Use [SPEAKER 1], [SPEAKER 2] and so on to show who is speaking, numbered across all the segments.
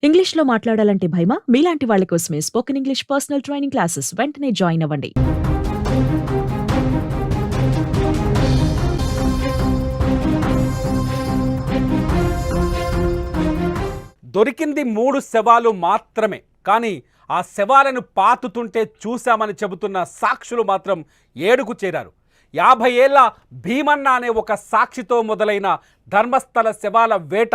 [SPEAKER 1] ఇంగ్లీష్‌లో మాట్లాడాలంటే భయమా? మీలాంటి వాళ్ళ కోసమే spoken English personal training classes వెంటనే జాయిన్ అవ్వండి.
[SPEAKER 2] దొరికింది 3 శవాలు మాత్రమే. కానీ ఆ శవాలను పాతుతుంటే చూశామని చెబుతున్న సాక్షులు మాత్రం 7కు చేరారు. 50 ఏళ్ల భీమన్న అనే ఒక సాక్షితో మొదలైన ధర్మస్థల శవాల వేట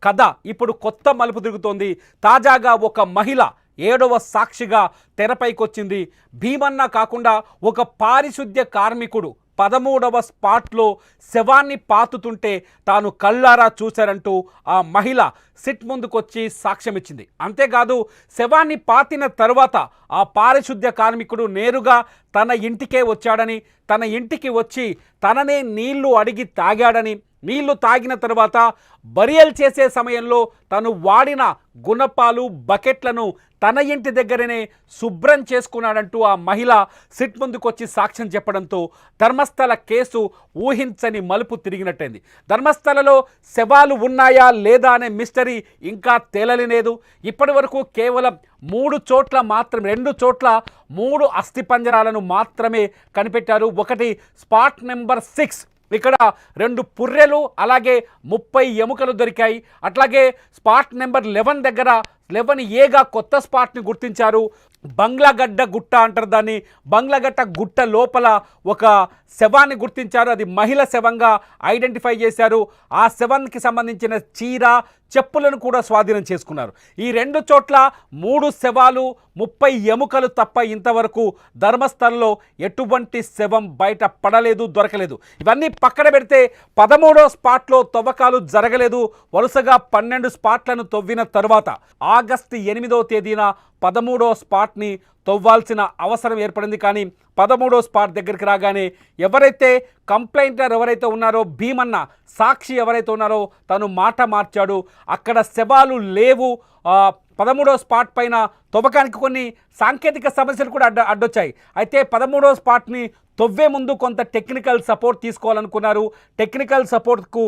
[SPEAKER 2] కథ ఇప్పుడు కొత్త మలుపు తిరుగుతోంది. తాజాగా ఒక మహిళ 7వ సాక్షిగా తెరపైకొచ్చింది. భీమన్న కాకుండా ఒక పారిశుద్ధ్య కార్మికుడు 13వ స్పాట్లో శవాన్ని పాతుతుంటే తాను కళ్ళారా చూశారంటూ ఆ మహిళ సిట్ ముందుకొచ్చి సాక్ష్యమిచ్చింది. అంతేకాదు శవాన్ని పాతిన తర్వాత ఆ పారిశుద్ధ్య కార్మికుడు నేరుగా తన ఇంటికే వచ్చాడని, తన ఇంటికి వచ్చి తననే నీళ్లు అడిగి తాగాడని, నీళ్లు తాగిన తర్వాత బరియల్ చేసే సమయంలో తను వాడిన గుణపాలు బకెట్లను తన ఇంటి దగ్గరనే శుభ్రం చేసుకున్నాడంటూ ఆ మహిళ సిట్ ముందుకొచ్చి సాక్ష్యం చెప్పడంతో ధర్మస్థల కేసు ఊహించని మలుపు తిరిగినట్టయింది. ధర్మస్థలలో శవాలు ఉన్నాయా లేదా అనే మిస్టరీ ఇంకా తేలలేదు. ఇప్పటి వరకు కేవలం 2 చోట్ల 3 అస్థిపంజరాలను మాత్రమే కనిపెట్టారు. ఒకటి స్పాట్ నెంబర్ 6, ఇక్కడ 2 పుర్రెలు అలాగే 30 ఎముకలు దొరికాయి. అట్లాగే స్పాట్ నెంబర్ 11 దగ్గర 11ఏగా కొత్త స్పాట్ని గుర్తించారు. బంగ్లాగడ్డ గుట్ట అంటారు దాన్ని. బంగ్లాగడ్డ గుట్ట లోపల ఒక శవాన్ని గుర్తించారు. అది మహిళ శవంగా ఐడెంటిఫై చేశారు. ఆ శవానికి సంబంధించిన చీర, చెప్పులను కూడా స్వాధీనం చేసుకున్నారు. ఈ 2 చోట్ల 3 శవాలు, 30 ఎముకలు తప్ప ఇంతవరకు ధర్మస్థలంలో ఎటువంటి శవం బయట పడలేదు, దొరకలేదు. ఇవన్నీ పక్కన పెడితే 13వ స్పాట్లో తవ్వకాలు జరగలేదు. వరుసగా 12 స్పాట్లను తవ్విన తర్వాత ఆగస్టు 8వ తేదీన 13వ స్పాట్ని తవ్వాల్సిన అవసరం ఏర్పడింది. కానీ 13వ స్పాట్ దగ్గరికి రాగానే ఎవరైతే కంప్లైంటర్ ఎవరైతే ఉన్నారో, భీమన్న సాక్షి ఎవరైతే ఉన్నారో తను మాట మార్చాడు. అక్కడ శవాలు లేవు. 13వ స్పాట్ పైన తవ్వకానికి కొన్ని సాంకేతిక సమస్యలు కూడా అడ్డొచ్చాయి. అయితే 13వ స్పాట్ని తవ్వే ముందు కొంత టెక్నికల్ సపోర్ట్ తీసుకోవాలనుకున్నారు. టెక్నికల్ సపోర్ట్కు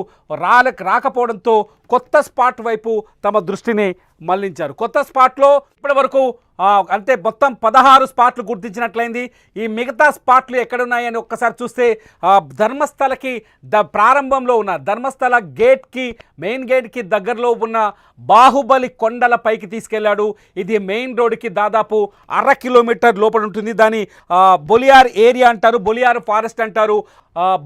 [SPEAKER 2] రాకపోవడంతో కొత్త స్పాట్ వైపు తమ దృష్టిని మళ్లించారు. కొత్త స్పాట్లో ఇప్పటి వరకు అంటే మొత్తం 16 స్పాట్లు గుర్తించినట్లయింది. ఈ మిగతా స్పాట్లు ఎక్కడున్నాయని ఒక్కసారి చూస్తే ధర్మస్థలకి ప్రారంభంలో ఉన్న ధర్మస్థల గేట్కి, మెయిన్ గేట్కి దగ్గరలో ఉన్న బాహుబలి కొండల పైకి తీసుకెళ్లాడు. ఇది మెయిన్ రోడ్డుకి దాదాపు 1/2 కిలోమీటర్ లోపల ఉంటుంది. దాని బొలియార్ ఏరియా అంటారు, బొలియార్ ఫారెస్ట్ అంటారు.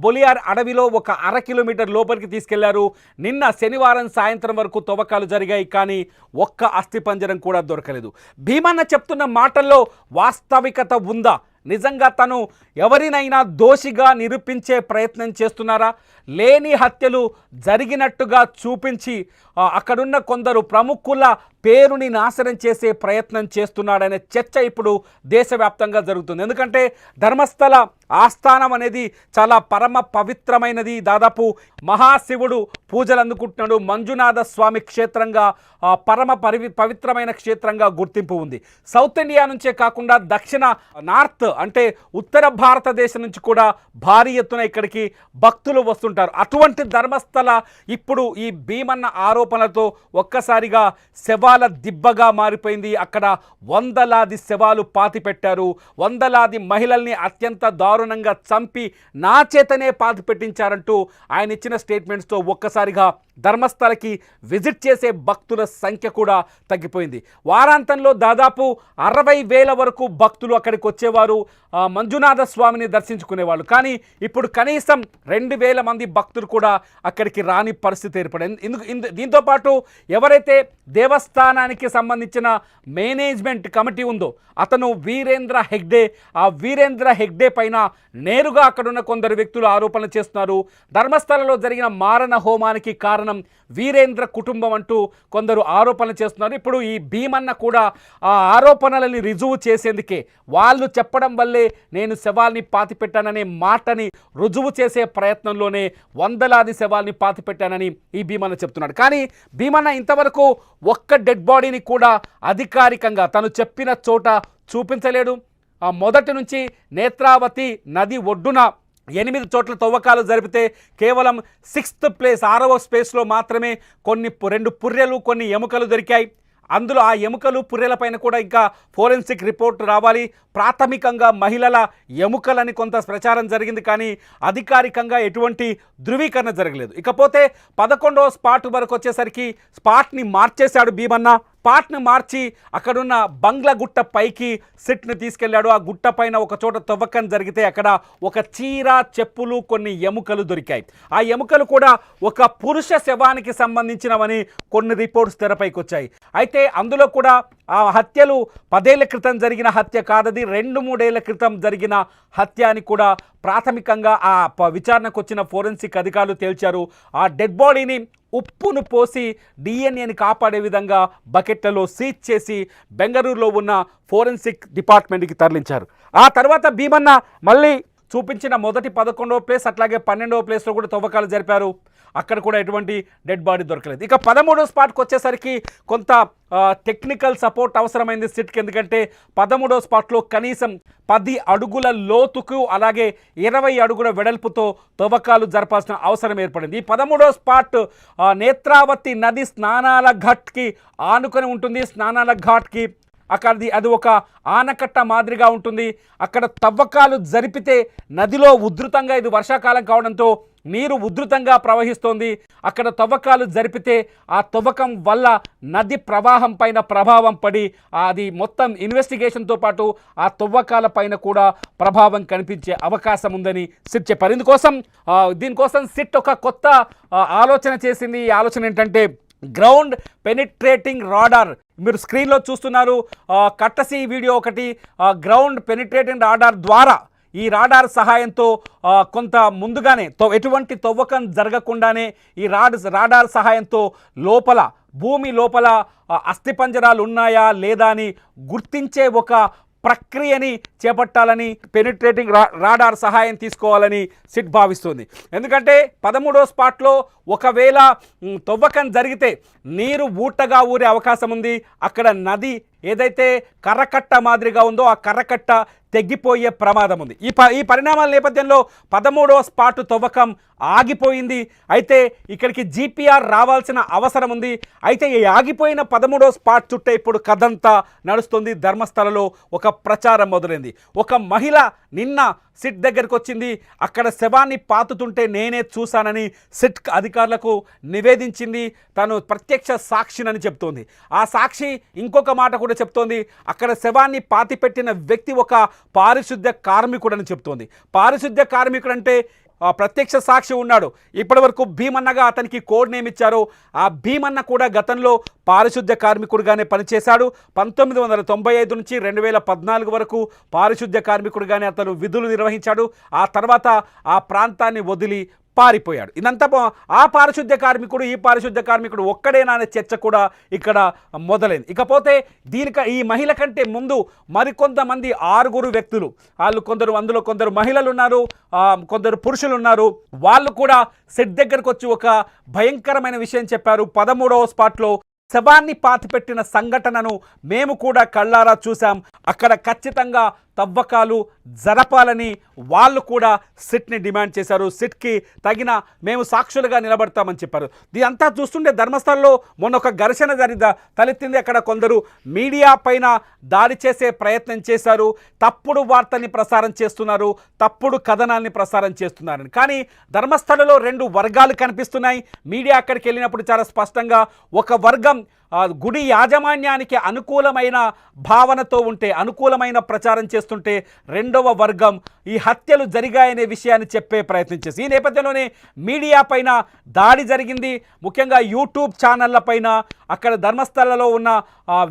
[SPEAKER 2] బొలియార్ అడవిలో ఒక 1/2 కిలోమీటర్ లోపలికి తీసుకెళ్లారు. నిన్న శనివారం సాయంత్రం వరకు తవ్వకాలు జరిగాయి. కానీ ఒక్క అస్థిపంజరం కూడా దొరకలేదు. భీమన్న చెప్తున్న మాటల్లో వాస్తవికత ఉందా? నిజంగా తను ఎవరినైనా దోషిగా నిరూపించే ప్రయత్నం చేస్తున్నారా? లేని హత్యలు జరిగినట్టుగా చూపించి అక్కడున్న కొందరు ప్రముఖుల పేరుని నాశనం చేసే ప్రయత్నం చేస్తున్నాడనే చర్చ ఇప్పుడు దేశవ్యాప్తంగా జరుగుతుంది. ఎందుకంటే ధర్మస్థల ఆస్థానం అనేది చాలా పరమ పవిత్రమైనది. దాదాపు మహాశివుడు పూజలు అందుకుంటున్నాడు. మంజునాథ స్వామి క్షేత్రంగా పరమ పవిత్రమైన క్షేత్రంగా గుర్తింపు ఉంది. సౌత్ ఇండియా నుంచే కాకుండా దక్షిణ నార్త్ అంటే ఉత్తర భారతదేశం నుంచి కూడా భారీ ఎత్తున ఇక్కడికి భక్తులు వస్తుంటారు. అటువంటి ధర్మస్థల ఇప్పుడు ఈ భీమన్న ఆరోపణలతో ఒక్కసారిగా శవాల దిబ్బగా మారిపోయింది. అక్కడ వందలాది శవాలు పాతిపెట్టారు. వందలాది మహిళల్ని అత్యంత దారుణంగా చంపి నా చేతనే పాతిపెట్టించారంటూ ఆయన ఇచ్చిన స్టేట్మెంట్స్తో ఒక్కసారిగా ధర్మస్థలకి విజిట్ చేసే భక్తుల సంఖ్య కూడా తగ్గిపోయింది. వారాంతంలో దాదాపు 60,000 వరకు భక్తులు అక్కడికి వచ్చేవారు, మంజునాథ స్వామిని దర్శించుకునేవాళ్ళు. కానీ ఇప్పుడు కనీసం 2,000 మంది భక్తులు కూడా అక్కడికి రాని పరిస్థితి ఏర్పడింది. దీంతోపాటు ఎవరైతే దేవస్థానానికి సంబంధించిన మేనేజ్మెంట్ కమిటీ ఉందో అతను వీరేంద్ర హెగ్డే, ఆ వీరేంద్ర హెగ్డే పైన నేరుగా అక్కడున్న కొందరు వ్యక్తులు ఆరోపణలు చేస్తున్నారు. ధర్మస్థలలో జరిగిన మారణ హోమానికి కారణం వీరేంద్ర కుటుంబం అంటూ కొందరు ఆరోపణలు చేస్తున్నారు. ఇప్పుడు ఈ భీమన్న కూడా ఆ ఆరోపణలని రుజువు చేసేందుకే, వాళ్ళు చెప్పడం వల్లే నేను శవాల్ని పాతిపెట్టాననే మాటని రుజువు చేసే ప్రయత్నంలోనే వందలాది శవాల్ని పాతిపెట్టానని ఈ భీమన్న చెప్తున్నాడు. కానీ భీమన్న ఇంతవరకు ఒక్క డెడ్ బాడీని కూడా అధికారికంగా తను చెప్పిన చోట చూపించలేడు. మొదటి నుంచి నేత్రావతి నది ఒడ్డున 8 చోట్ల తవ్వకాలు జరిపితే కేవలం 6th ప్లేస్ 6వ స్పేస్లో మాత్రమే 2 పుర్రెలు, కొన్ని ఎముకలు దొరికాయి. అందులో ఆ ఎముకలు పుర్రెలపైన కూడా ఇంకా ఫోరెన్సిక్ రిపోర్ట్ రావాలి. ప్రాథమికంగా మహిళల ఎముకలని కొంత ప్రచారం జరిగింది, కానీ అధికారికంగా ఎటువంటి ధృవీకరణ జరగలేదు. ఇకపోతే 11వ స్పాట్ వరకు వచ్చేసరికి స్పాట్ని మార్చేశాడు భీమన్న. స్పాట్ని మార్చి అక్కడున్న బంగ్లా గుట్ట పైకి సిట్ని తీసుకెళ్లాడు. ఆ గుట్ట పైన ఒక చోట తవ్వకం జరిగితే అక్కడ ఒక చీర, చెప్పులు, కొన్ని ఎముకలు దొరికాయి. ఆ ఎముకలు కూడా ఒక పురుష శవానికి సంబంధించినవని కొన్ని రిపోర్ట్స్ తెరపైకి వచ్చాయి. అయితే అందులో కూడా ఆ హత్యలు 10 ఏళ్ల క్రితం జరిగిన హత్య కాదది, 2-3 ఏళ్ల క్రితం జరిగిన హత్య అని కూడా ప్రాథమికంగా ఆ విచారణకు వచ్చిన ఫోరెన్సిక్ అధికారులు తేల్చారు. ఆ డెడ్ బాడీని ఉప్పును పోసి డిఎన్ఏని కాపాడే విధంగా బకెట్లలో సీజ్ చేసి బెంగళూరులో ఉన్న ఫోరెన్సిక్ డిపార్ట్మెంట్కి తరలించారు. ఆ తర్వాత భీమన్న మళ్ళీ చూపించిన మొదటి 11వ ప్లేస్ అట్లాగే 12వ ప్లేస్లో కూడా తవ్వకాలు జరిపారు. అక్కడ కూడా ఎటువంటి డెడ్ బాడీ దొరకలేదు. ఇక 13వ స్పాట్కి వచ్చేసరికి కొంత టెక్నికల్ సపోర్ట్ అవసరమైంది సిట్కి. ఎందుకంటే 13వ స్పాట్లో కనీసం 10 అడుగుల లోతుకు అలాగే 20 అడుగుల వెడల్పుతో తవ్వకాలు జరపాల్సిన అవసరం ఏర్పడింది. ఈ 13వ స్పాట్ నేత్రావతి నది స్నానాల ఘాట్కి ఆనుకొని ఉంటుంది. స్నానాల ఘాట్కి అది ఒక ఆనకట్ట మాదిరిగా ఉంటుంది. అక్కడ తవ్వకాలు జరిపితే నదిలో ఉధృతంగా, ఇది వర్షాకాలం కావడంతో నీరు ఉధృతంగా ప్రవహిస్తోంది. అక్కడ తవ్వకాలు జరిపితే ఆ తవ్వకం వల్ల నది ప్రవాహం పైన ప్రభావం పడి అది మొత్తం ఇన్వెస్టిగేషన్తో పాటు ఆ తవ్వకాల పైన కూడా ప్రభావం కనిపించే అవకాశం ఉందని సిట్ చెప్పారు. దీనికోసం సిట్ ఒక కొత్త ఆలోచన చేసింది. ఈ ఆలోచన ఏంటంటే గ్రౌండ్ పెనిట్రేటింగ్ రాడార్. మీరు స్క్రీన్లో చూస్తున్నారు కట్టసి వీడియో ఒకటి. గ్రౌండ్ పెనిట్రేటింగ్ రాడార్ ద్వారా, ఈ రాడార్ సహాయంతో కొంత ముందుగానే ఎటువంటి తవ్వకం జరగకుండానే ఈ రాడార్ సహాయంతో భూమి లోపల అస్థిపంజరాలు ఉన్నాయా లేదా అని గుర్తించే ఒక ప్రక్రియని చేపట్టాలని, పెనిట్రేటింగ్ రాడార్ సహాయం తీసుకోవాలని సిట్ భావిస్తుంది. ఎందుకంటే 13వ స్పాట్లో ఒకవేళ తవ్వకం జరిగితే నీరు ఊటగా ఊరే అవకాశం ఉంది. అక్కడ నది ఏదైతే కర్రకట్ట మాదిరిగా ఉందో ఆ కర్రకట్ట తెగిపోయే ప్రమాదం ఉంది. ఈ పరిణామాల నేపథ్యంలో 13వ స్పాట్ తవ్వకం ఆగిపోయింది. అయితే ఇక్కడికి జీపీఆర్ రావాల్సిన అవసరం ఉంది. అయితే ఈ ఆగిపోయిన 13వ స్పాట్ చుట్టే ఇప్పుడు కథంతా నడుస్తుంది. ధర్మస్థలలో ఒక ప్రచారం మొదలైంది. ఒక మహిళ నిన్న సిట్ దగ్గరికి వచ్చింది. అక్కడ శవాన్ని పాతుతుంటే నేనే చూశానని సిట్ అధికారులకు నివేదించింది. తను ప్రత్యక్ష సాక్షినని చెప్తోంది. ఆ సాక్షి ఇంకొక మాట కూడా చెప్తోంది. అక్కడ శవాన్ని పాతిపెట్టిన వ్యక్తి ఒక పారిశుద్ధ్య కార్మికుడని చెప్తోంది. పారిశుద్ధ్య కార్మికుడు అంటే ప్రత్యక్ష సాక్షి ఉన్నాడు. ఇప్పటివరకు భీమన్నగా అతనికి కోడ్ నేమ్ ఇచ్చారు. ఆ భీమన్న కూడా గతంలో పారిశుద్ధ్య కార్మికుడిగానే పనిచేశాడు. 1995 నుంచి 2014 వరకు పారిశుద్ధ్య కార్మికుడిగానే అతను విధులు నిర్వహించాడు. ఆ తర్వాత ఆ ప్రాంతాన్ని వదిలి పారిపోయాడు. ఇదంతా ఆ పారిశుద్ధ్య కార్మికుడు ఈ పారిశుద్ధ్య కార్మికుడు ఒక్కడేనా అనే చర్చ కూడా ఇక్కడ మొదలైంది. ఇకపోతే ఈ మహిళ కంటే ముందు మరికొంతమంది 6 వ్యక్తులు, అందులో కొందరు మహిళలు ఉన్నారు, కొందరు పురుషులు ఉన్నారు. వాళ్ళు కూడా సెట్ దగ్గరకు వచ్చి ఒక భయంకరమైన విషయం చెప్పారు. 13వ స్పాట్లో శవాన్ని పాతిపెట్టిన సంఘటనను మేము కూడా కళ్ళారా చూసాం. అక్కడ ఖచ్చితంగా తవ్వకాలు జరపాలని వాళ్ళు కూడా సిట్ని డిమాండ్ చేశారు. సిట్కి మేము సాక్షులుగా నిలబడతామని చెప్పారు. ఇదంతా చూస్తుంటే ధర్మస్థలంలో మొన్న ఒక ఘర్షణ తలెత్తింది. అక్కడ కొందరు మీడియా పైన దాడి చేసే ప్రయత్నం చేశారు. తప్పుడు వార్తల్ని ప్రసారం చేస్తున్నారు, తప్పుడు కథనాల్ని ప్రసారం చేస్తున్నారని. కానీ ధర్మస్థలంలో 2 వర్గాలు కనిపిస్తున్నాయి. మీడియా అక్కడికి వెళ్ళినప్పుడు చాలా స్పష్టంగా ఒక వర్గం గుడి యాజమాన్యానికి అనుకూలమైన భావనతో ఉంటే, అనుకూలమైన ప్రచారం చేస్తుంటే, రెండవ వర్గం ఈ హత్యలు జరిగాయనే విషయాన్ని చెప్పే ప్రయత్నం చేసి ఈ నేపథ్యంలోనే మీడియా పైన దాడి జరిగింది. ముఖ్యంగా యూట్యూబ్ ఛానళ్ల పైన అక్కడ ధర్మస్థలలో ఉన్న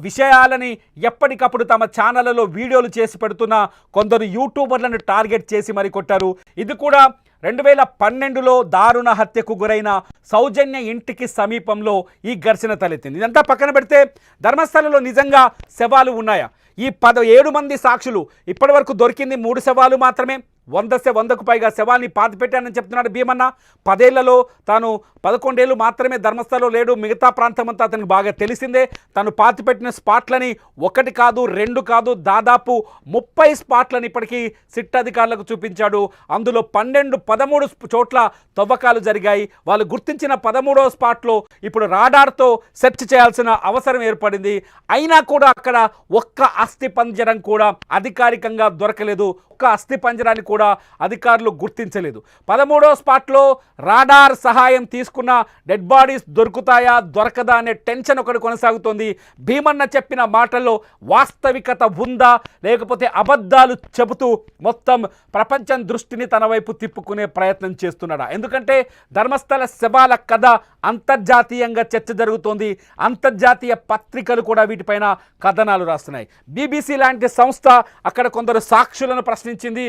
[SPEAKER 2] విషయాలని ఎప్పటికప్పుడు తమ ఛానళ్లలో వీడియోలు చేసి పెడుతున్న కొందరు యూట్యూబర్లను టార్గెట్ చేసి మరి కొట్టారు. ఇది కూడా 2012లో దారుణ హత్యకు గురైన సౌజన్య ఇంటికి సమీపంలో ఈ ఘర్షణ తలెత్తింది. ఇదంతా పక్కన పెడితే ధర్మస్థలంలో నిజంగా శవాలు ఉన్నాయా? ఈ 17 మంది సాక్షులు ఇప్పటి వరకు దొరికింది 3 శవాలు మాత్రమే. 100కు పైగా శవాన్ని పాతిపెట్టానని చెప్తున్నాడు భీమన్న. 10 ఏళ్లలో తాను 11 ఏళ్ళు మాత్రమే ధర్మస్థలలో లేడు, మిగతా ప్రాంతం అంతా అతనికి బాగా తెలిసిందే. తను పాతిపెట్టిన స్పాట్లని 1 కాదు 2 కాదు దాదాపు 30 స్పాట్లను ఇప్పటికీ సిట్ అధికారులకు చూపించాడు. అందులో 13 చోట్ల తవ్వకాలు జరిగాయి. వాళ్ళు గుర్తించిన 13వ స్పాట్లో ఇప్పుడు రాడార్తో సెర్చ్ చేయాల్సిన అవసరం ఏర్పడింది. అయినా కూడా అక్కడ ఒక్క అస్థి పంజరం కూడా అధికారికంగా దొరకలేదు. ఒక్క అస్థి పంజరాన్ని కూడా అధికారులు గుర్తించలేదు. 13వ స్పాట్లో రాడార్ సహాయం తీసుకున్న డెడ్ బాడీస్ దొరుకుతాయా దొరకదా అనే టెన్షన్ ఒకటి కొనసాగుతోంది. భీమన్న చెప్పిన మాటల్లో వాస్తవికత ఉందా లేకపోతే అబద్ధాలు చెబుతూ మొత్తం ప్రపంచం దృష్టిని తన వైపు తిప్పుకునే ప్రయత్నం చేస్తున్నాడా? ఎందుకంటే ధర్మస్థల శవాల కథ అంతర్జాతీయంగా చర్చ జరుగుతోంది. అంతర్జాతీయ పత్రికలు కూడా వీటిపైన కథనాలు రాస్తున్నాయి. BBC లాంటి సంస్థ అక్కడ కొందరు సాక్షులను ప్రశ్నించింది.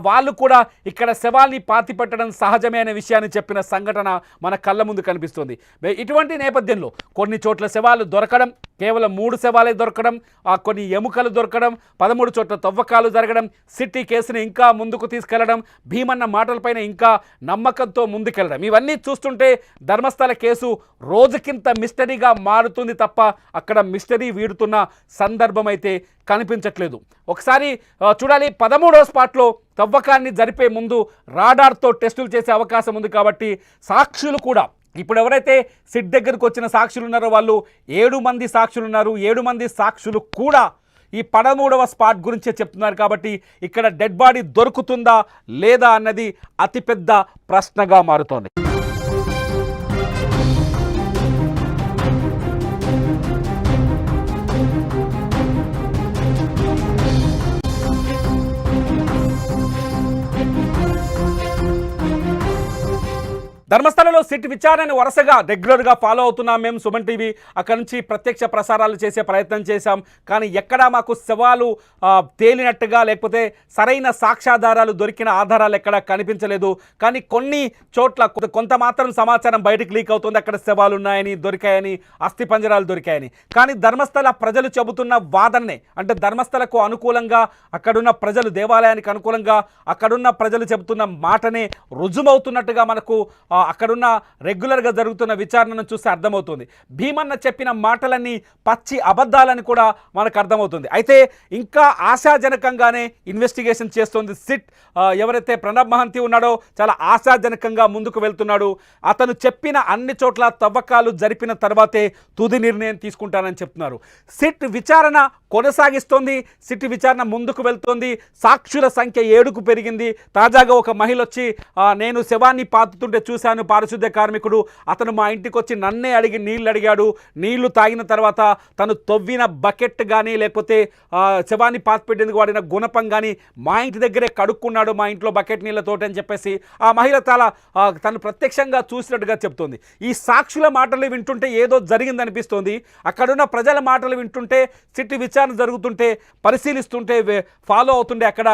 [SPEAKER 2] వాళ్ళు కూడా ఇక్కడ శవాల్ని పాతిపెట్టడం సహజమే అనే విషయాన్ని చెప్పిన సంఘటన మన కళ్ళ ముందు కనిపిస్తుంది. ఇటువంటి నేపథ్యంలో కొన్ని చోట్ల శవాలు దొరకడం, కేవలం 3 శవాలే దొరకడం, కొన్ని ఎముకలు దొరకడం, 13 చోట్ల తవ్వకాలు జరగడం, సిటీ కేసుని ఇంకా ముందుకు తీసుకెళ్లడం, భీమన్న మాటలపైన ఇంకా నమ్మకంతో ముందుకెళ్లడం, ఇవన్నీ చూస్తుంటే ధర్మస్థల కేసు రోజుకింత మిస్టరీగా మారుతుంది తప్ప అక్కడ మిస్టరీ వీడుతున్న సందర్భం అయితే కనిపించట్లేదు. ఒకసారి చూడాలి, 13వ స్పాట్లో తవ్వకాన్ని జరిపే ముందు రాడార్తో టెస్టులు చేసే అవకాశం ఉంది. కాబట్టి సాక్షులు కూడా ఇప్పుడు ఎవరైతే సిట్ దగ్గరకు వచ్చిన సాక్షులు ఉన్నారో వాళ్ళు 7 మంది సాక్షులు ఉన్నారు. 7 మంది సాక్షులు కూడా ఈ 13వ స్పాట్ గురించే చెప్తున్నారు. కాబట్టి ఇక్కడ డెడ్ బాడీ దొరుకుతుందా లేదా అన్నది అతిపెద్ద ప్రశ్నగా మారుతోంది. ధర్మస్థలలో సిట్ విచారణను వరుసగా రెగ్యులర్గా ఫాలో అవుతున్నాం మేము సుమన్ టీవీ. అక్కడి నుంచి ప్రత్యక్ష ప్రసారాలు చేసే ప్రయత్నం చేశాం. కానీ ఎక్కడా మాకు శవాలు తేలినట్టుగా లేకపోతే సరైన సాక్ష్యాధారాలు దొరికిన ఆధారాలు ఎక్కడా కనిపించలేదు. కానీ కొన్ని చోట్ల కొంత మాత్రం సమాచారం బయటకు లీక్ అవుతుంది. అక్కడ శవాలు ఉన్నాయని, దొరికాయని, అస్థి పంజరాలు దొరికాయని. కానీ ధర్మస్థల ప్రజలు చెబుతున్న వాదనే, అంటే ధర్మస్థలకు అనుకూలంగా అక్కడున్న ప్రజలు, దేవాలయానికి అనుకూలంగా అక్కడున్న ప్రజలు చెబుతున్న మాటనే రుజుమవుతున్నట్టుగా మనకు అక్కడున్న రెగ్యులర్గా జరుగుతున్న విచారణను చూస్తే అర్థమవుతుంది. భీమన్న చెప్పిన మాటలన్నీ పచ్చి అబద్ధాలని కూడా మనకు అర్థమవుతుంది. అయితే ఇంకా ఆశాజనకంగానే ఇన్వెస్టిగేషన్ చేస్తోంది సిట్. ఎవరైతే ప్రణబ్ మహంతి ఉన్నాడో చాలా ఆశాజనకంగా ముందుకు వెళ్తున్నాడు. అతను చెప్పిన అన్ని చోట్ల తవ్వకాలు జరిపిన తర్వాతే తుది నిర్ణయం తీసుకుంటానని చెప్తున్నారు. సిట్ విచారణ కొనసాగిస్తోంది. సిట్ విచారణ ముందుకు వెళ్తోంది. సాక్షుల సంఖ్య 7కు పెరిగింది. తాజాగా ఒక మహిళ వచ్చి నేను శవాన్ని పాతుతుంటే చూశాను, పారిశుద్ధ్య కార్మికుడు, అతను మా ఇంటికి వచ్చి నన్నే అడిగి నీళ్ళు అడిగాడు. నీళ్లు తాగిన తర్వాత తను తవ్విన బకెట్ కానీ లేకపోతే శవాన్ని పాతిపెట్టేందుకు వాడిన గుణపం కానీ మా ఇంటి దగ్గరే కడుక్కున్నాడు, మా ఇంట్లో బకెట్ నీళ్ళతోటి అని చెప్పేసి ఆ మహిళ తను ప్రత్యక్షంగా చూసినట్టుగా చెప్తోంది. ఈ సాక్షుల మాటలు వింటుంటే ఏదో జరిగిందనిపిస్తోంది. అక్కడున్న ప్రజల మాటలు వింటుంటే, సిట్ విచారణ జరుగుతుంటే, పరిశీలిస్తుంటే, ఫాలో అవుతుంటే అక్కడ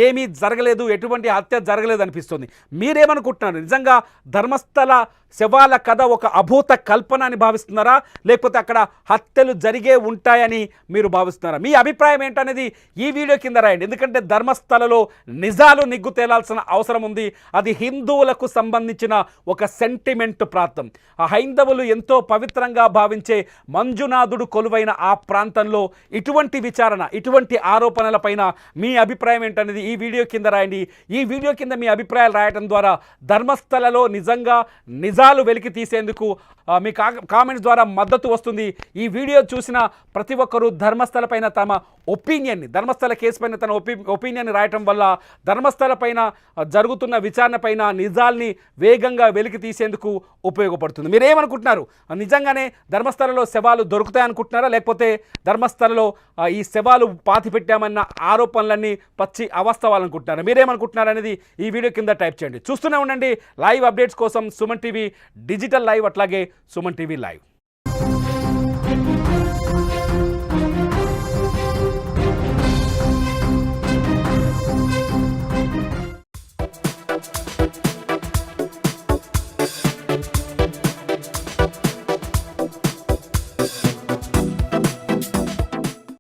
[SPEAKER 2] ఏమీ జరగలేదు, ఎటువంటి హత్య జరగలేదు అనిపిస్తుంది. మీరేమనుకుంటున్నారు? నిజంగా ధర్మస్థల శవాల కథ ఒక అభూత కల్పన అని భావిస్తున్నారా లేకపోతే అక్కడ హత్యలు జరిగే ఉంటాయని మీరు భావిస్తున్నారా? మీ అభిప్రాయం ఏంటనేది ఈ వీడియో కింద రాయండి. ఎందుకంటే ధర్మస్థలలో నిజాలు నిగ్గు తేలాల్సిన అవసరం ఉంది. అది హిందువులకు సంబంధించిన ఒక సెంటిమెంట్ ప్రాంతం. ఆ హైందవులు ఎంతో పవిత్రంగా భావించే మంజునాథుడు కొలువైన ఆ ప్రాంతంలో ఇటువంటి విచారణ, ఇటువంటి ఆరోపణలపైన మీ అభిప్రాయం ఏంటనేది ఈ వీడియో కింద రాయండి. ఈ వీడియో కింద మీ అభిప్రాయాలు రాయటం ద్వారా ధర్మస్థలలో నిజంగా నిజాలు వెలికి తీసేందుకు మీ కామెంట్స్ ద్వారా మద్దతు వస్తుంది. ఈ వీడియో చూసిన ప్రతి ఒక్కరూ ధర్మస్థల పైన తమ ఒపీనియన్ని, ధర్మస్థల కేసు పైన తన ఒపీనియన్ రాయటం వల్ల ధర్మస్థల పైన జరుగుతున్న విచారణ పైన నిజాల్ని వేగంగా వెలికి తీసేందుకు ఉపయోగపడుతుంది. మీరేమనుకుంటున్నారు? నిజంగానే ధర్మస్థలలో శవాలు దొరుకుతాయనుకుంటున్నారా లేకపోతే ధర్మస్థలలో ఈ శవాలు పాతిపెట్టామన్న ఆరోపణలన్నీ పచ్చి అవాస్తవాలనుకుంటున్నారా? మీరేమనుకుంటున్నారు అనేది ఈ వీడియో కింద టైప్ చేయండి. చూస్తూనే ఉండండి లైవ్ అప్డేట్స్ కోసం సుమన్ టీవీ డిజిటల్ లైవ్, అట్లాగే సుమన్ టీవీ లైవ్.